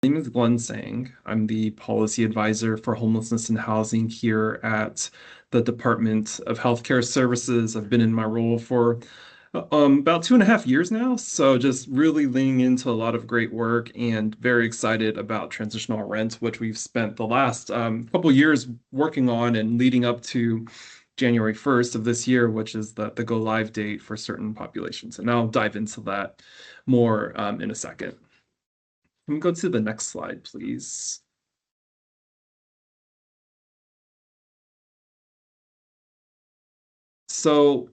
My name is Glenn Sang. I'm the policy advisor for homelessness and housing here at the Department of Healthcare Services. I've been in my role for about 2.5 years now, so just really leaning into a lot of great work and very excited about Transitional Rent, which we've spent the last couple years working on and leading up to January 1st of this year, which is the go live date for certain populations. And I'll dive into that more in a second. Can we go to the next slide, please? So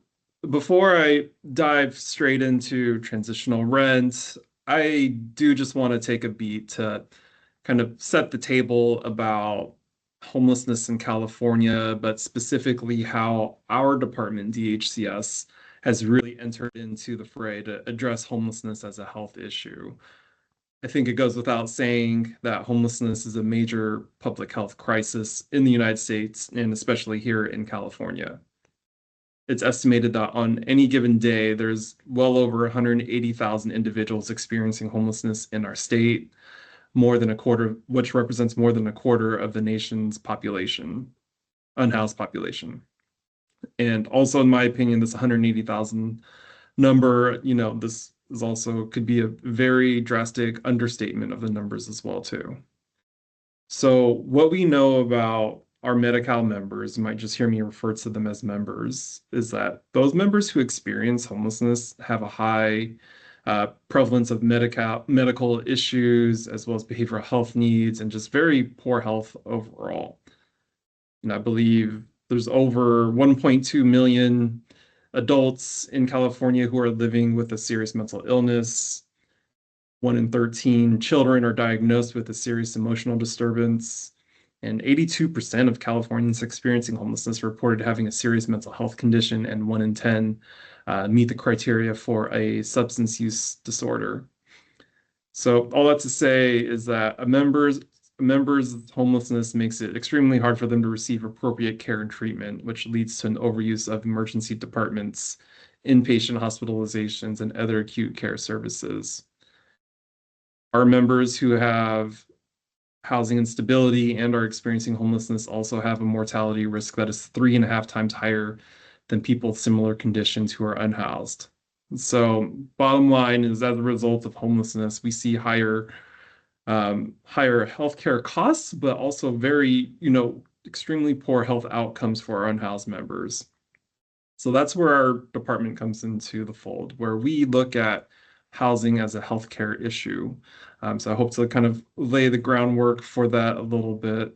before I dive straight into transitional rent, I do just want to take a beat to kind of set the table about homelessness in California, but specifically how our department, DHCS, has really entered into the fray to address homelessness as a health issue. I think it goes without saying that homelessness is a major public health crisis in the United States and especially here in California. It's estimated that on any given day, there's well over 180,000 individuals experiencing homelessness in our state, more than a quarter, which represents more than a quarter of the nation's population, unhoused population. And also, in my opinion, this 180,000 number, this is also could be a very drastic understatement of the numbers as well, too. So what we know about our Medi-Cal members, you might just hear me refer to them as members, is that those members who experience homelessness have a high prevalence of medical issues, as well as behavioral health needs, and just very poor health overall. And I believe there's over 1.2 million adults in California who are living with a serious mental illness. 1 in 13 children are diagnosed with a serious emotional disturbance. And 82% of Californians experiencing homelessness reported having a serious mental health condition, and 1 in 10 meet the criteria for a substance use disorder. So all that to say is that a member's homelessness makes it extremely hard for them to receive appropriate care and treatment, which leads to an overuse of emergency departments, inpatient hospitalizations, and other acute care services. Our members who have housing instability and are experiencing homelessness also have a mortality risk that is 3.5 times higher than people with similar conditions who are unhoused. So bottom line is, as a result of homelessness, we see higher healthcare costs, but also very, extremely poor health outcomes for our unhoused members. So that's where our department comes into the fold, where we look at housing as a healthcare issue. So I hope to kind of lay the groundwork for that a little bit.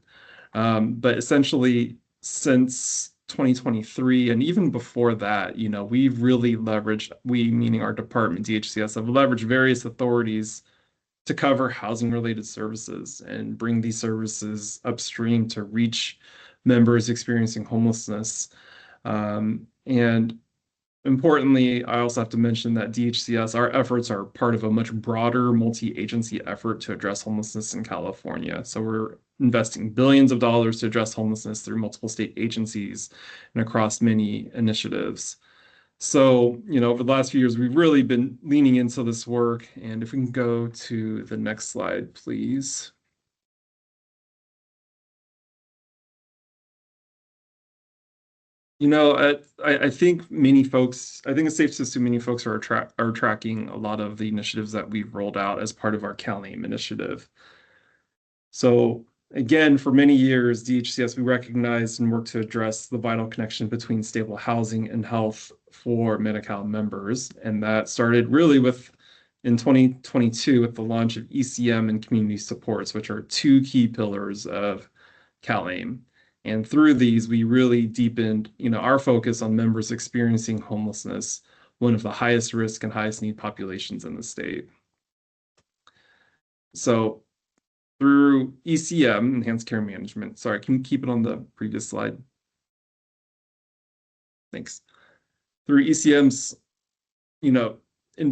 But essentially, since 2023, and even before that, we've really leveraged, we meaning our department, DHCS, have leveraged various authorities to cover housing-related services and bring these services upstream to reach members experiencing homelessness. And importantly, I also have to mention that DHCS, our efforts are part of a much broader multi-agency effort to address homelessness in California. So we're investing billions of dollars to address homelessness through multiple state agencies and across many initiatives. So, over the last few years, we've really been leaning into this work. And if we can go to the next slide, please. I think many folks, I think it's safe to assume many folks are tracking a lot of the initiatives that we've rolled out as part of our CalAIM initiative. So again, for many years, DHCS, we recognized and worked to address the vital connection between stable housing and health for Medi-Cal members. And that started really in 2022 with the launch of ECM and community supports, which are two key pillars of CalAIM. And through these, we really deepened, our focus on members experiencing homelessness, one of the highest risk and highest need populations in the state. So through ECM, Enhanced Care Management, sorry, can you keep it on the previous slide? Thanks. Through ECM's,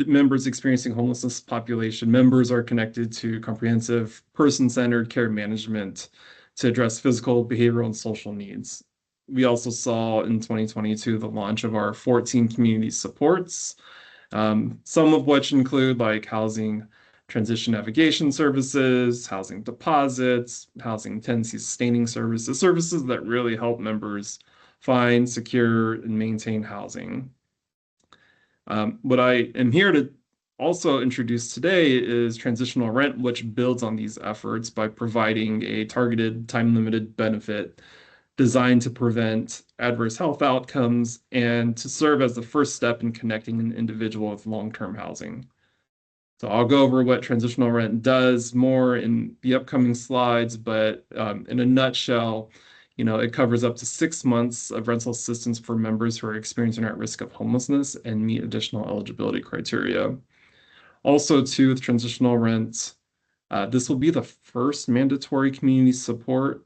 members experiencing homelessness population, members are connected to comprehensive person-centered care management to address physical, behavioral, and social needs. We also saw in 2022 the launch of our 14 community supports, some of which include like housing transition navigation services, housing deposits, housing tenancy sustaining services, services that really help members find, secure, and maintain housing. What I am here to also introduce today is transitional rent, which builds on these efforts by providing a targeted, time-limited benefit designed to prevent adverse health outcomes and to serve as the first step in connecting an individual with long-term housing. So I'll go over what transitional rent does more in the upcoming slides, but in a nutshell, it covers up to 6 months of rental assistance for members who are experiencing or at risk of homelessness and meet additional eligibility criteria. Also, too, with transitional rent, this will be the first mandatory community support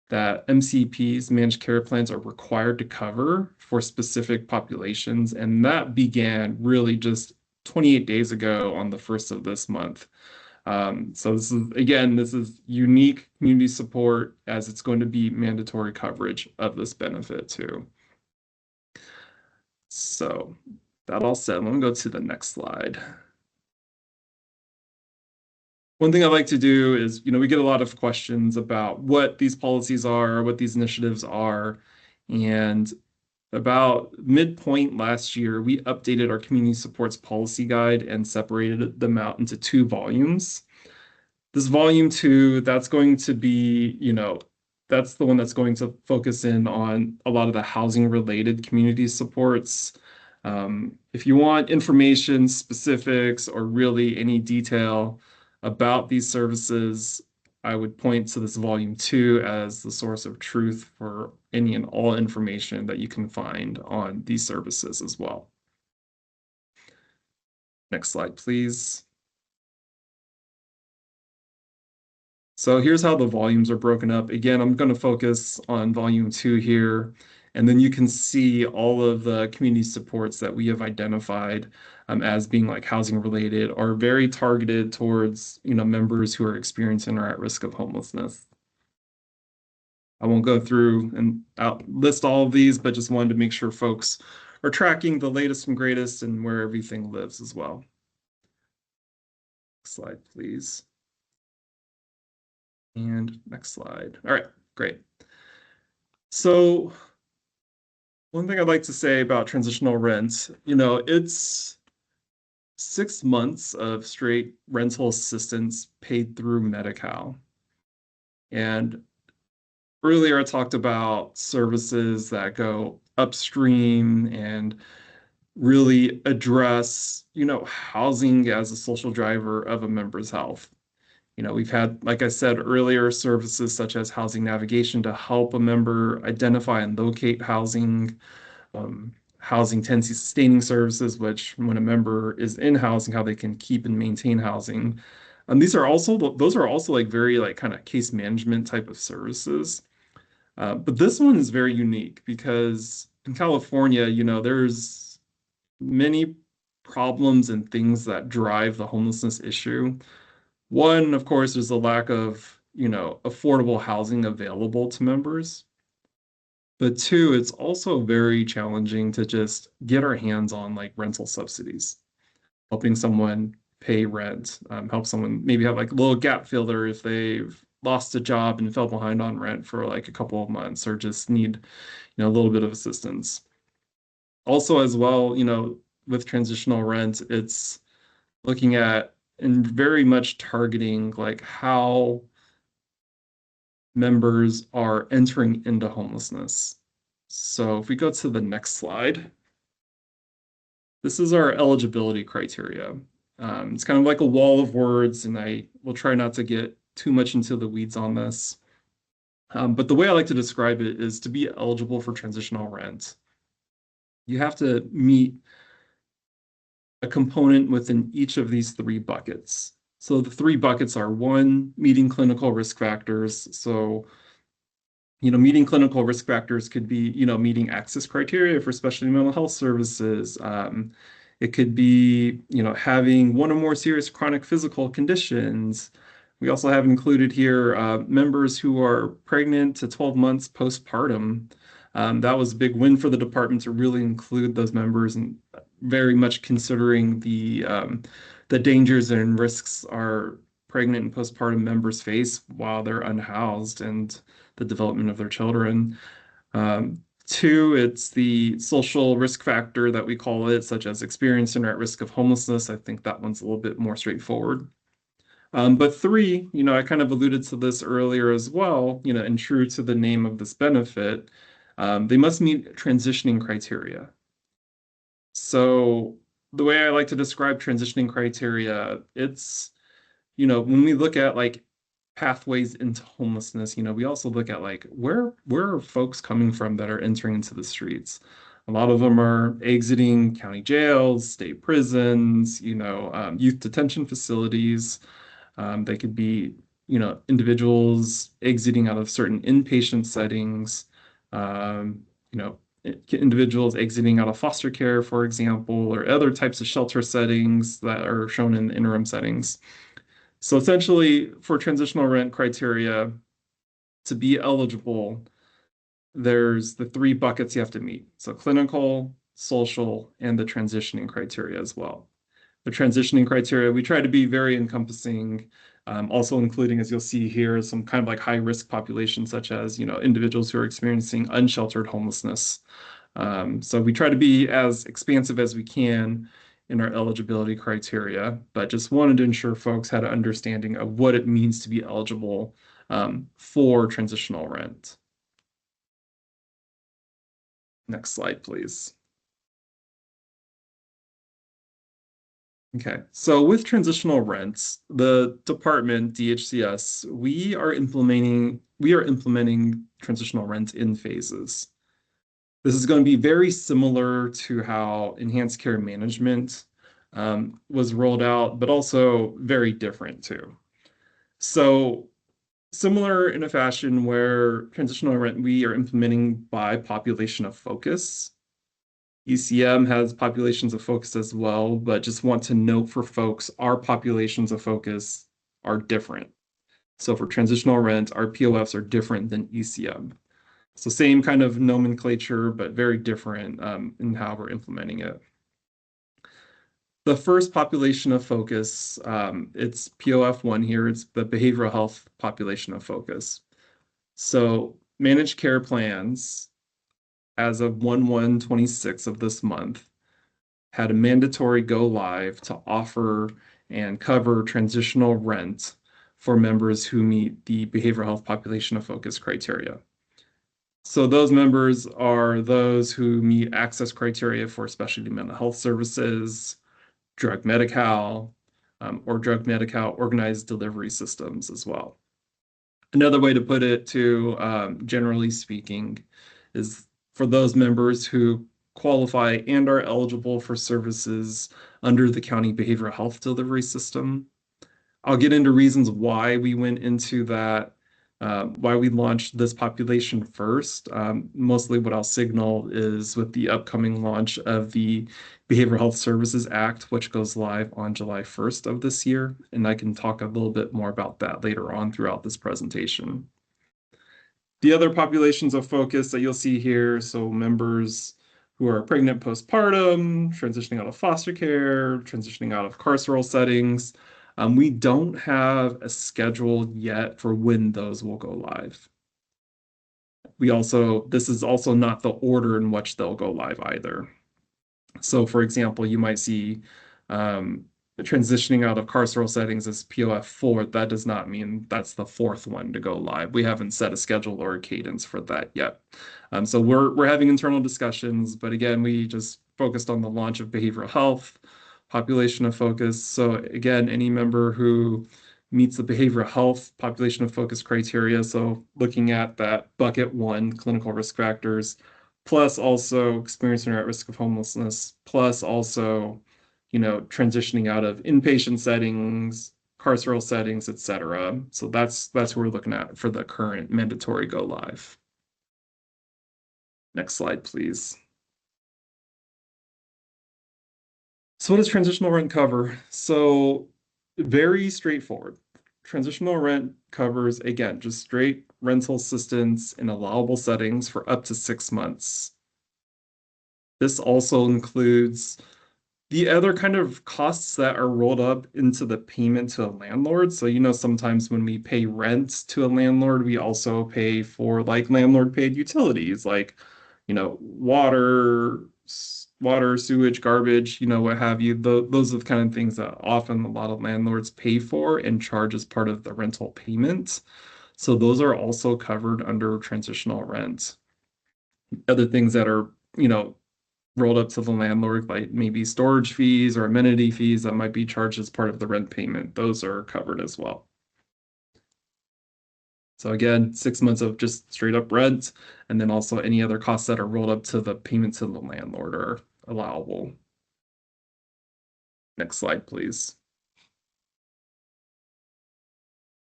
that MCPs, managed care plans, are required to cover for specific populations. And that began really just 28 days ago on the 1st of this month. So this is unique community support as it's going to be mandatory coverage of this benefit too. So that all said, let me go to the next slide. One thing I like to do is, we get a lot of questions about what these policies are, what these initiatives are, and about midpoint last year, we updated our community supports policy guide and separated them out into 2 volumes. This volume 2, that's going to be, that's the one that's going to focus in on a lot of the housing related community supports. If you want information, specifics, or really any detail about these services, I would point to this volume 2 as the source of truth for any and all information that you can find on these services as well. Next slide, please. So here's how the volumes are broken up. Again, I'm going to focus on volume 2 here, and then you can see all of the community supports that we have identified as being like housing related or very targeted towards, members who are experiencing or at risk of homelessness. I won't go through and list all of these, but just wanted to make sure folks are tracking the latest and greatest and where everything lives as well. Next slide, please. And next slide. All right, great. So one thing I'd like to say about transitional rent, it's 6 months of straight rental assistance paid through Medi-Cal. And earlier I talked about services that go upstream and really address, housing as a social driver of a member's health. We've had, like I said earlier, services such as housing navigation to help a member identify and locate housing, housing tenancy sustaining services, which when a member is in housing, how they can keep and maintain housing. Those are also like very like kind of case management type of services. But this one is very unique because in California, there's many problems and things that drive the homelessness issue. One, of course, is the lack of, affordable housing available to members. But two, it's also very challenging to just get our hands on like rental subsidies, helping someone pay rent, help someone maybe have like a little gap filler if they've lost a job and fell behind on rent for like a couple of months or just need, a little bit of assistance. Also, as well, with transitional rent, it's looking at and very much targeting like how members are entering into homelessness. So if we go to the next slide, this is our eligibility criteria. It's kind of like a wall of words, and I will try not to get too much into the weeds on this. But the way I like to describe it is to be eligible for transitional rent, you have to meet a component within each of these 3 buckets. So the 3 buckets are 1, meeting clinical risk factors. So, meeting clinical risk factors could be, meeting access criteria for specialty mental health services. It could be, having 1 or more serious chronic physical conditions. We also have included here members who are pregnant to 12 months postpartum. That was a big win for the department to really include those members and very much considering the the dangers and risks our pregnant and postpartum members face while they're unhoused and the development of their children. Two, it's the social risk factor that we call it, such as experiencing or at risk of homelessness. I think that one's a little bit more straightforward. But three, I kind of alluded to this earlier as well, and true to the name of this benefit, they must meet transitioning criteria. So the way I like to describe transitioning criteria, it's, when we look at like pathways into homelessness, we also look at like where are folks coming from that are entering into the streets? A lot of them are exiting county jails, state prisons, youth detention facilities. They could be, individuals exiting out of certain inpatient settings, you know, individuals exiting out of foster care, for example, or other types of shelter settings that are shown in interim settings. So essentially, for transitional rent criteria to be eligible, there's the three buckets you have to meet. So clinical, social, and the transitioning criteria as well. The transitioning criteria, we try to be very encompassing, also including, as you'll see here, some kind of like high risk populations, such as, individuals who are experiencing unsheltered homelessness. So we try to be as expansive as we can in our eligibility criteria, but just wanted to ensure folks had an understanding of what it means to be eligible for transitional rent. Next slide, please. Okay, so with transitional rents, the department, DHCS, we are implementing transitional rent in phases. This is going to be very similar to how enhanced care management was rolled out, but also very different too. So similar in a fashion where transitional rent we are implementing by population of focus. ECM has populations of focus as well, but just want to note for folks, our populations of focus are different. So for transitional rent, our POFs are different than ECM. So same kind of nomenclature, but very different in how we're implementing it. The first population of focus, it's POF1 here, it's the behavioral health population of focus. So managed care plans as of 1/1/26 of this month had a mandatory go live to offer and cover transitional rent for members who meet the behavioral health population of focus criteria. So those members are those who meet access criteria for specialty mental health services, drug Medi-Cal, or drug Medi-Cal organized delivery systems as well. Another way to put it too, generally speaking, is for those members who qualify and are eligible for services under the county behavioral health delivery system. I'll get into reasons why we went into that, why we launched this population first. Mostly what I'll signal is with the upcoming launch of the Behavioral Health Services Act, which goes live on July 1st of this year. And I can talk a little bit more about that later on throughout this presentation. The other populations of focus that you'll see here, so members who are pregnant postpartum, transitioning out of foster care, transitioning out of carceral settings. We don't have a schedule yet for when those will go live. This is also not the order in which they'll go live either. So for example, you might see transitioning out of carceral settings as POF4. That does not mean that's the fourth one to go live. We haven't set a schedule or a cadence for that yet. So we're having internal discussions, but again, we just focused on the launch of behavioral health, population of focus. So again, any member who meets the behavioral health population of focus criteria, so looking at that bucket one, clinical risk factors, plus also experiencing or at risk of homelessness, plus also transitioning out of inpatient settings, carceral settings, et cetera. So that's what we're looking at for the current mandatory go live. Next slide, please. So what does transitional rent cover? So very straightforward. Transitional rent covers, again, just straight rental assistance in allowable settings for up to 6 months. This also includes The other kind of costs that are rolled up into the payment to a landlord. So, sometimes when we pay rent to a landlord, we also pay for like landlord paid utilities, like, water, sewage, garbage, what have you. Those are the kind of things that often a lot of landlords pay for and charge as part of the rental payment. So those are also covered under transitional rent. Other things that are, rolled up to the landlord, like maybe storage fees or amenity fees that might be charged as part of the rent payment. Those are covered as well. So again, 6 months of just straight up rent, and then also any other costs that are rolled up to the payment to the landlord are allowable. Next slide, please.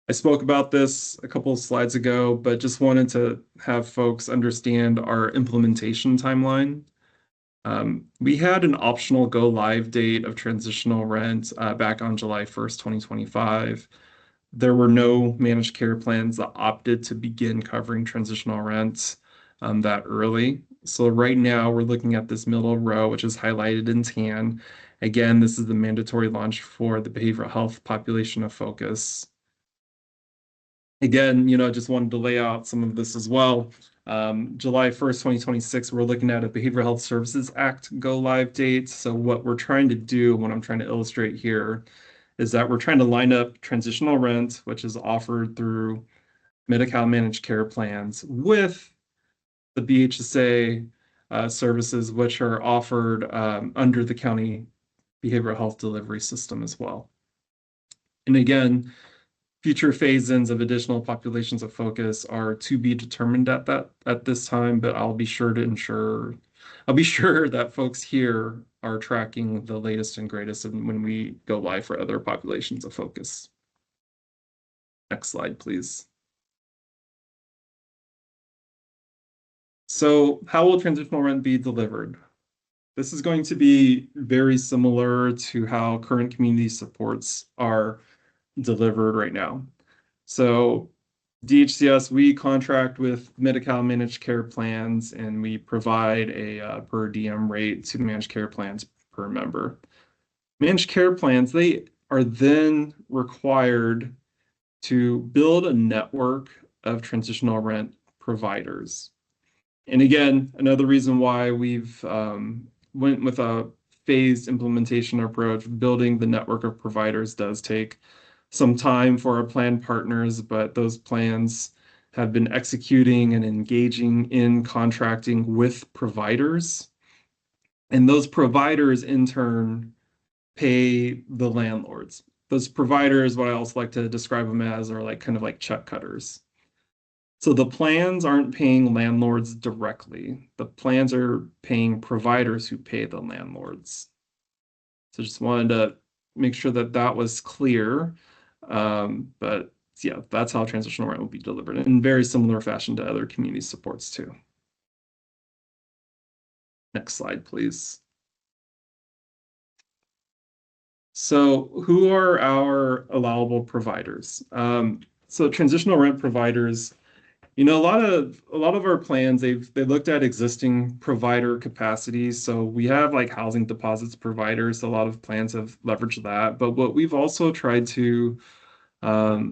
I spoke about this a couple of slides ago, but just wanted to have folks understand our implementation timeline. We had an optional go live date of transitional rent back on July 1st, 2025. There were no managed care plans that opted to begin covering transitional rent that early. So right now we're looking at this middle row, which is highlighted in tan. Again, this is the mandatory launch for the behavioral health population of focus. Again, just wanted to lay out some of this as well. July 1st, 2026, we're looking at a Behavioral Health Services Act go live date. So what we're trying to do, what I'm trying to illustrate here, is that we're trying to line up transitional rent, which is offered through Medi-Cal managed care plans, with the BHSA services, which are offered under the county behavioral health delivery system as well. And again, future phase-ins of additional populations of focus are to be determined at this time, but I'll be sure that folks here are tracking the latest and greatest when we go live for other populations of focus. Next slide, please. So how will transitional rent be delivered? This is going to be very similar to how current community supports are delivered right now. So DHCS, we contract with Medi-Cal managed care plans, and we provide a per diem rate to managed care plans per member. Managed care plans, they are then required to build a network of transitional rent providers. And again, another reason why we've went with a phased implementation approach. Building the network of providers does take some time for our plan partners, but those plans have been executing and engaging in contracting with providers. And those providers in turn pay the landlords. Those providers, what I also like to describe them as, are like kind of like check cutters. So the plans aren't paying landlords directly. The plans are paying providers who pay the landlords. So just wanted to make sure that that was clear. But yeah, that's how transitional rent will be delivered in very similar fashion to other community supports too. Next slide, please. So who are our allowable providers? So transitional rent providers, a lot of our plans, they looked at existing provider capacities. So we have like housing deposits providers. A lot of plans have leveraged that. But what we've also tried to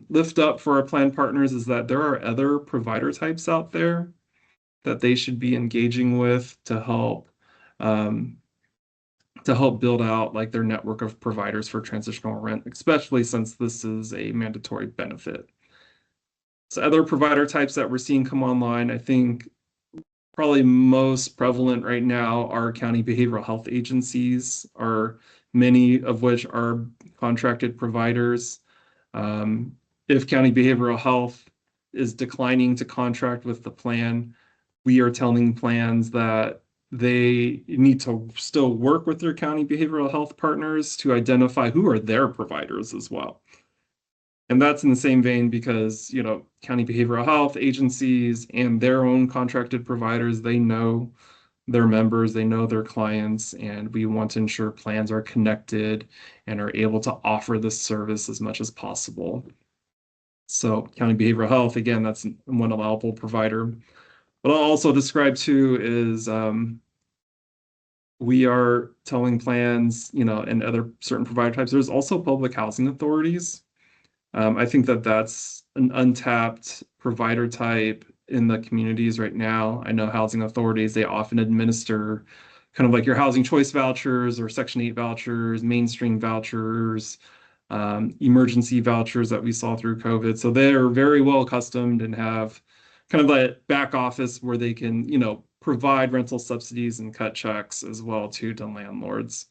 lift up for our plan partners is that there are other provider types out there that they should be engaging with um, to help build out like their network of providers for transitional rent, especially since this is a mandatory benefit. So other provider types that we're seeing come online, I think probably most prevalent right now are county behavioral health agencies, are many of which are contracted providers. If county behavioral health is declining to contract with the plan, we are telling plans that they need to still work with their county behavioral health partners to identify who are their providers as well. And that's in the same vein because, county behavioral health agencies and their own contracted providers, they know their members, they know their clients, and we want to ensure plans are connected and are able to offer this service as much as possible. So county behavioral health, again, that's one allowable provider. What I'll also describe too is we are telling plans, and other certain provider types, there's also public housing authorities. I think that that's an untapped provider type in the communities right now. I know housing authorities, they often administer kind of like your housing choice vouchers or Section 8 vouchers, mainstream vouchers, emergency vouchers that we saw through COVID. So they're very well accustomed and have kind of that back office where they can, provide rental subsidies and cut checks as well too to landlords.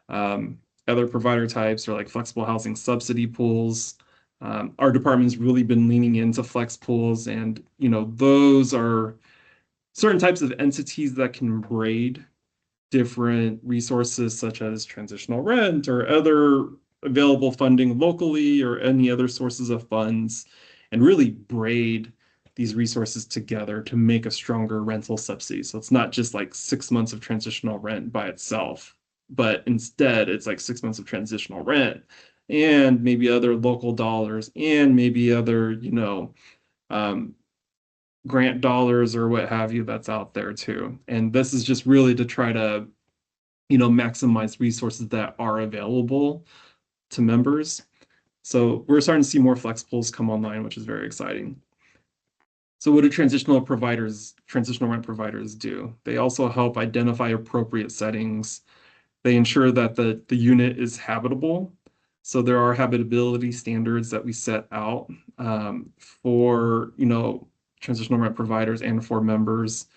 Other provider types are like flexible housing subsidy pools. Our department's really been leaning into flex pools, and those are certain types of entities that can braid different resources such as transitional rent or other available funding locally or any other sources of funds, and really braid these resources together to make a stronger rental subsidy. So it's not just like 6 months of transitional rent by itself, but instead it's like 6 months of transitional rent and maybe other local dollars and maybe other, um, grant dollars or what have you that's out there too. And this is just really to try to, maximize resources that are available to members. So we're starting to see more flex pools come online, which is very exciting. So what do transitional rent providers do? They also help identify appropriate settings. They ensure that the unit is habitable. So there are habitability standards that we set out for, transitional rent providers and for members.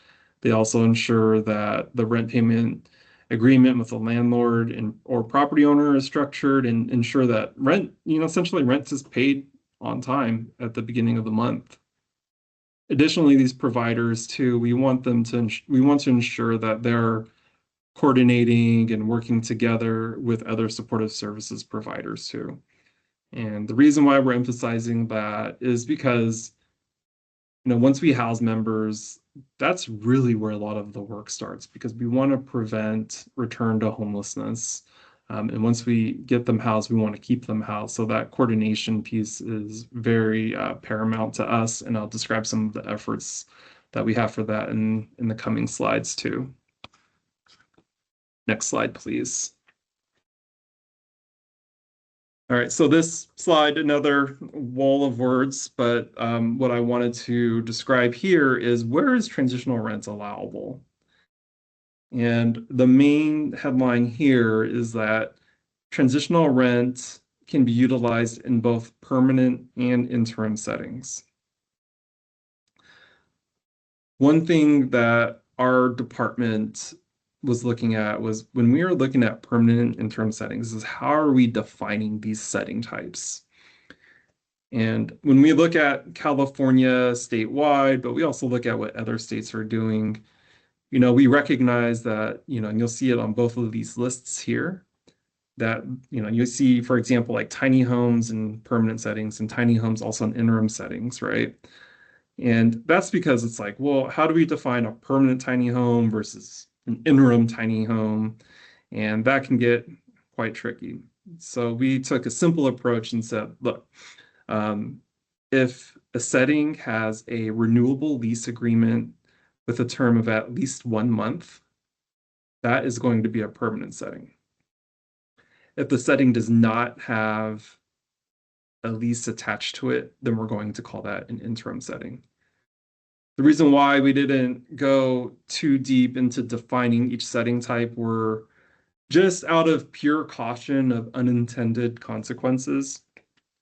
They also ensure that the rent payment agreement with the landlord and or property owner is structured and ensure that rent, essentially rent is paid on time at the beginning of the month. Additionally, these providers too, we want to ensure that they're coordinating and working together with other supportive services providers too. And the reason why we're emphasizing that is because, once we house members, that's really where a lot of the work starts because we want to prevent return to homelessness. And once we get them housed, we want to keep them housed. So that coordination piece is very paramount to us. And I'll describe some of the efforts that we have for that in the coming slides too. Next slide, please. All right, so this slide, another wall of words, but what I wanted to describe here is where is transitional rent allowable? And the main headline here is that transitional rent can be utilized in both permanent and interim settings. One thing that our department was looking at was when we were looking at permanent and interim settings is how are we defining these setting types? And when we look at California statewide, but we also look at what other states are doing, we recognize that, and you'll see it on both of these lists here, that, you see, for example, like tiny homes in permanent settings and tiny homes also in interim settings, right? And that's because it's like, well, how do we define a permanent tiny home versus an interim tiny home? And that can get quite tricky. So we took a simple approach and said, look, if a setting has a renewable lease agreement with a term of at least 1 month, that is going to be a permanent setting. If the setting does not have a lease attached to it, then we're going to call that an interim setting. The reason why we didn't go too deep into defining each setting type were just out of pure caution of unintended consequences.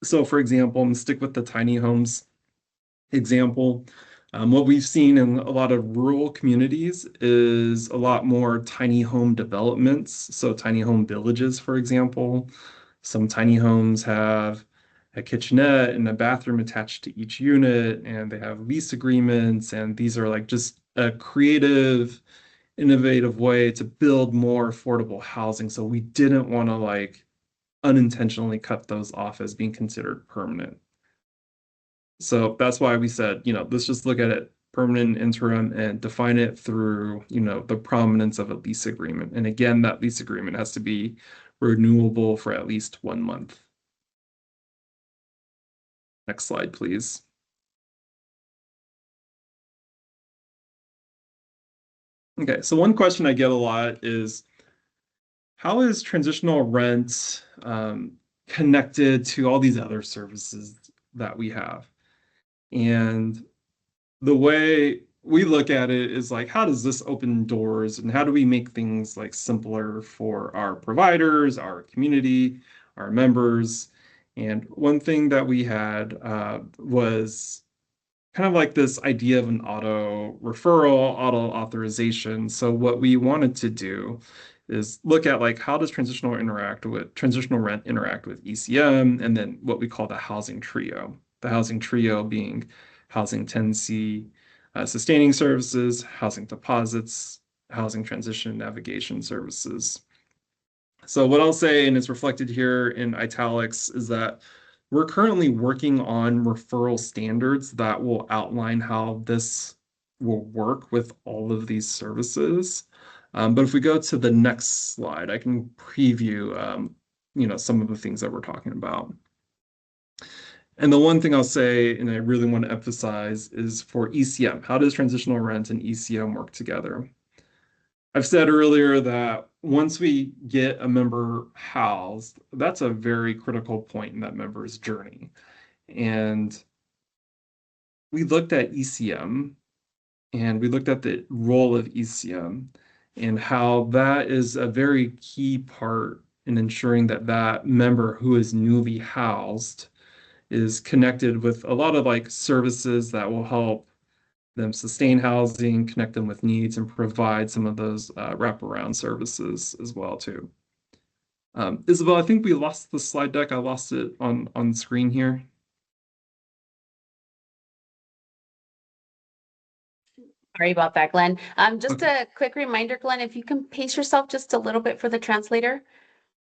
So for example, I'm gonna stick with the tiny homes example. What we've seen in a lot of rural communities is a lot more tiny home developments. So tiny home villages, for example. Some tiny homes have a kitchenette and a bathroom attached to each unit, and they have lease agreements. And these are like just a creative, innovative way to build more affordable housing. So we didn't want to like unintentionally cut those off as being considered permanent. So that's why we said, let's just look at it permanent and interim and define it through, the prominence of a lease agreement. And again, that lease agreement has to be renewable for at least 1 month. Next slide, please. Okay, so one question I get a lot is, how is transitional rent connected to all these other services that we have? And the way we look at it is like, how does this open doors and how do we make things like simpler for our providers, our community, our members? And one thing that we had was kind of like this idea of an auto referral, auto authorization. So what we wanted to do is look at like how does transitional rent interact with ECM, and then what we call the housing trio. The housing trio being housing tenancy, sustaining services, housing deposits, housing transition navigation services. So what I'll say, and it's reflected here in italics, is that we're currently working on referral standards that will outline how this will work with all of these services. But if we go to the next slide, I can preview, some of the things that we're talking about. And the one thing I'll say, and I really want to emphasize, is for ECM. How does transitional rent and ECM work together? I've said earlier that once we get a member housed, that's a very critical point in that member's journey. And we looked at ECM and we looked at the role of ECM and how that is a very key part in ensuring that that member who is newly housed is connected with a lot of like services that will help them sustain housing, connect them with needs, and provide some of those wraparound services as well too. Isabel, I think we lost the slide deck. I lost it on screen here. Sorry about that, Glenn. Just Okay. a quick reminder, Glenn, if you can pace yourself just a little bit for the translator.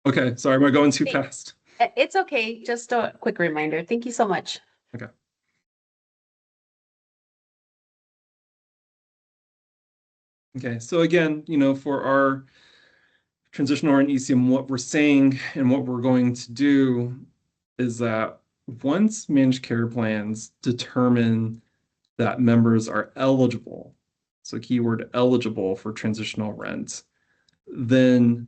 Okay, sorry, am I going too fast? It's okay. Just a quick reminder. Thank you so much. Okay. Okay, so again, for our transitional and ECM, what we're saying and what we're going to do is that once managed care plans determine that members are eligible, so keyword eligible for transitional rent, then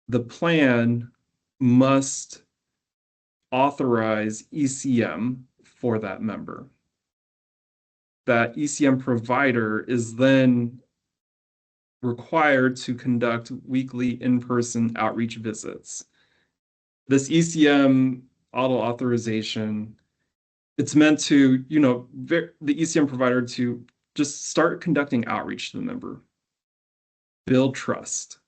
the plan must authorize ECM for that member. That ECM provider is then required to conduct weekly in-person outreach visits. This ECM auto authorization, it's meant to, the ECM provider to just start conducting outreach to the member, build trust,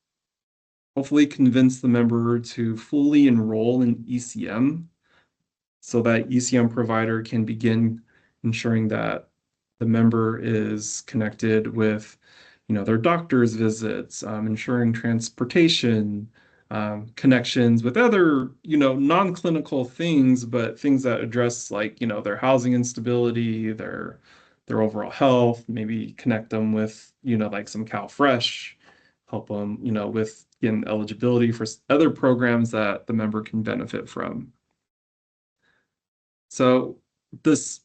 hopefully convince the member to fully enroll in ECM so that ECM provider can begin ensuring that the member is connected with, their doctor's visits, ensuring transportation, connections with other, non-clinical things, but things that address like, their housing instability, their overall health, maybe connect them with, like some CalFresh, help them, with getting eligibility for other programs that the member can benefit from. So this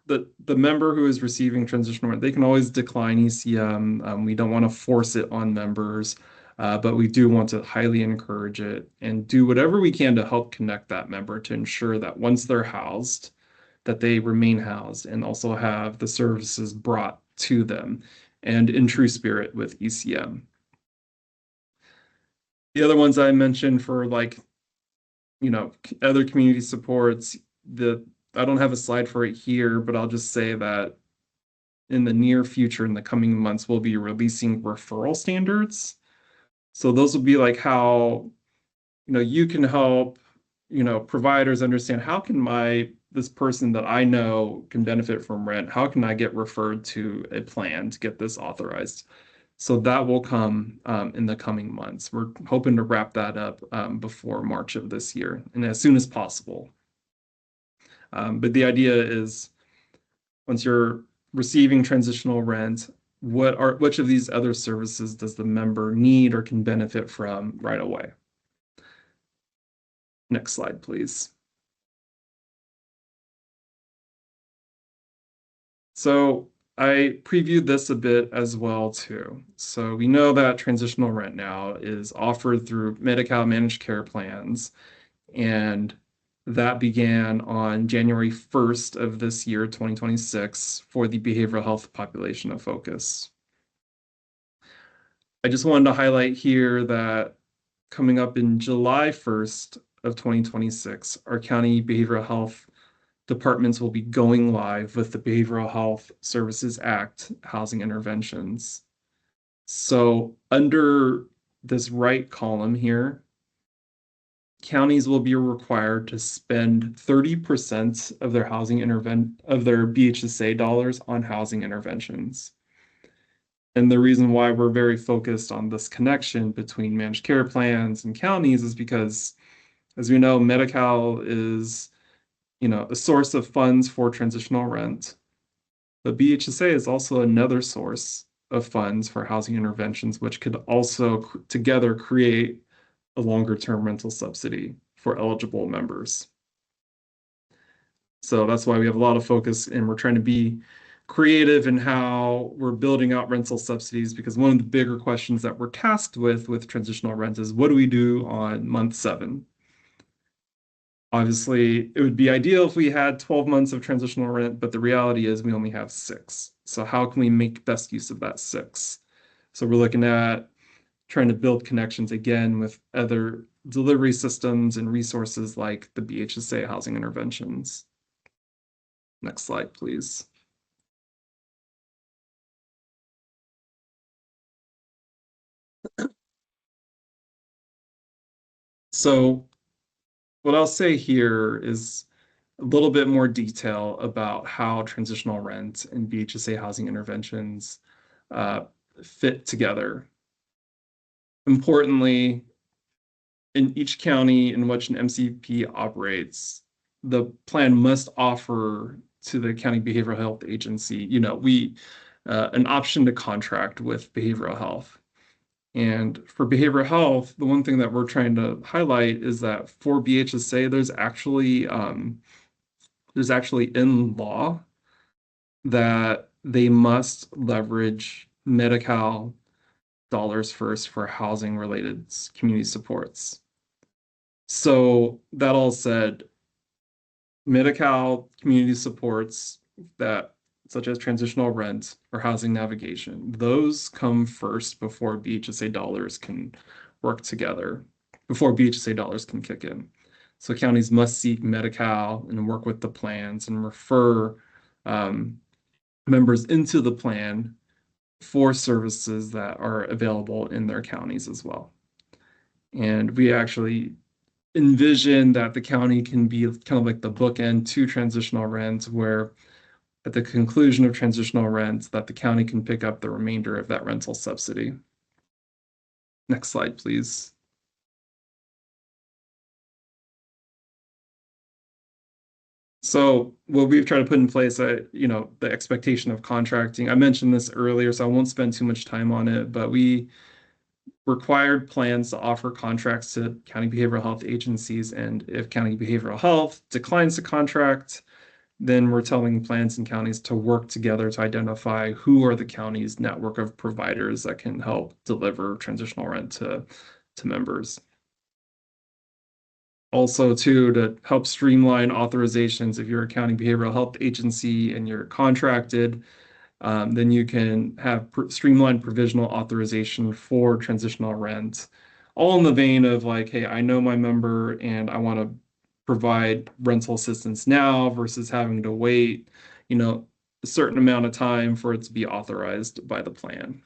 the member who is receiving transitional rent, they can always decline ECM. We don't want to force it on members, but we do want to highly encourage it and do whatever we can to help connect that member to ensure that once they're housed, that they remain housed and also have the services brought to them and in true spirit with ECM. The other ones I mentioned for like, other community supports, I don't have a slide for it here, but I'll just say that in the near future, in the coming months, we'll be releasing referral standards. So those will be like how, you can help, providers understand how can this person that I know can benefit from rent, how can I get referred to a plan to get this authorized? So that will come in the coming months. We're hoping to wrap that up before March of this year and as soon as possible. But the idea is once you're receiving transitional rent, which of these other services does the member need or can benefit from right away? Next slide, please. So I previewed this a bit as well too. So we know that transitional rent now is offered through Medi-Cal managed care plans, and that began on January 1st of this year, 2026, for the behavioral health population of focus. I just wanted to highlight here that coming up in July 1st of 2026, our county behavioral health departments will be going live with the Behavioral Health Services Act housing interventions. So under this right column here, counties will be required to spend 30% of their BHSA dollars on housing interventions. And the reason why we're very focused on this connection between managed care plans and counties is because, as we know, Medi-Cal is, a source of funds for transitional rent. But BHSA is also another source of funds for housing interventions, which could also together create a longer term rental subsidy for eligible members. So that's why we have a lot of focus and we're trying to be creative in how we're building out rental subsidies, because one of the bigger questions that we're tasked with transitional rent is what do we do on month 7? Obviously, it would be ideal if we had 12 months of transitional rent, but the reality is we only have 6. So how can we make best use of that 6? So we're looking at trying to build connections again with other delivery systems and resources like the BHSA housing interventions. Next slide, please. So what I'll say here is a little bit more detail about how transitional rent and BHSA housing interventions uh, fit together. Importantly, in each county in which an MCP operates, the plan must offer to the county behavioral health agency, an option to contract with behavioral health. And for behavioral health, the one thing that we're trying to highlight is that for BHSA, there's actually in law that they must leverage Medi-Cal dollars first for housing related community supports. So that all said, Medi-Cal community supports that, such as transitional rent or housing navigation, those come first before BHSA dollars can work together, before BHSA dollars can kick in. So counties must seek Medi-Cal and work with the plans and refer members into the plan for services that are available in their counties as well. And we actually envision that the county can be kind of like the bookend to transitional rent, where at the conclusion of transitional rent, that the county can pick up the remainder of that rental subsidy. Next slide, please. So what we've tried to put in place, the expectation of contracting. I mentioned this earlier, so I won't spend too much time on it, but we required plans to offer contracts to county behavioral health agencies. And if county behavioral health declines to contract, then we're telling plans and counties to work together to identify who are the county's network of providers that can help deliver transitional rent to members. Also, too, to help streamline authorizations, if you're a county behavioral health agency and you're contracted, then you can have streamlined provisional authorization for transitional rent, all in the vein of like, hey, I know my member and I want to provide rental assistance now versus having to wait, a certain amount of time for it to be authorized by the plan.